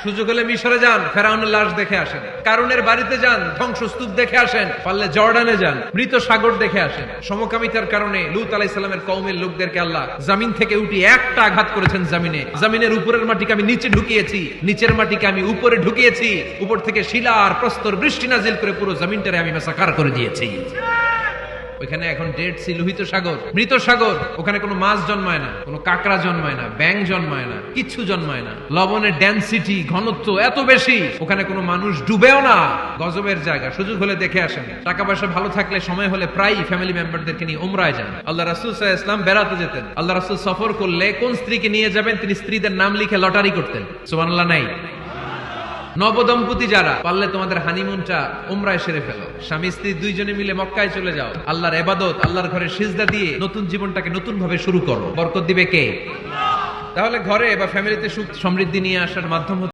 সুযোগ হলে মিশরে যান, ফেরাউনের লাশ দেখে আসেন। কারুনের বাড়িতে যান, ধ্বংসস্তূপ দেখে আসেন। পারলে জর্ডানে যান, মৃত সাগর দেখে আসেন। সমকামিতার কারণে লূত আলাইহিস সালামের কওমের লোকদেরকে আল্লাহ জমিন থেকে উঠিয়ে একটা আঘাত করেছেন জমিনে। জমিনের উপরের মাটিকে আমি নিচে ঢুকিয়েছি, নিচের মাটিকে আমি উপরে ঢুকিয়েছি। উপর থেকে শিলা আর প্রস্তর বৃষ্টি নাজিল করে পুরো জমিনটারে আমি মাসাকার করে দিয়েছি। ওখানে এখন ডেড সি, লোহিত সাগর, মৃত সাগর। ওখানে কোনো মাছ জন্মায় না, কোনো কাঁকড়া জন্মায় না, ব্যাং জন্মায় না, কিচ্ছু জন্মায় না। লবণের ডেনসিটি, ঘনত্ব এত বেশি, ওখানে কোনো মানুষ ডুবেও না। গজবের জায়গা, সুযোগ হলে দেখে আসেন। টাকা পয়সা ভালো থাকলে, সময় হলে প্রায় ফ্যামিলি মেম্বারদেরকে নিয়ে উমরায় যান। আল্লাহ রাসূল সাল্লাল্লাহু আলাইহি ওয়াসাল্লাম বেড়াতে যেতেন। আল্লাহ রাসূল সফর করলে কোন স্ত্রীকে নিয়ে যাবেন তিনি স্ত্রীদের নাম লিখে লটারি করতেন। সুবহানাল্লাহ নাই? নবদম্পতি যারা, পারলে তোমাদের হানিমুনটা উমরায় সেরে ফেলো। স্বামী স্ত্রী দুইজনে মিলে মক্কায় চলে যাও। আল্লাহর ইবাদত, আল্লাহর ঘরে সিজদা দিয়ে নতুন জীবনটাকে নতুন ভাবে শুরু করো। বরকত দিবে কে? তাহলে ঘরে বা ফ্যামিলিতে সুখ সমৃদ্ধি নিয়ে আসার মাধ্যম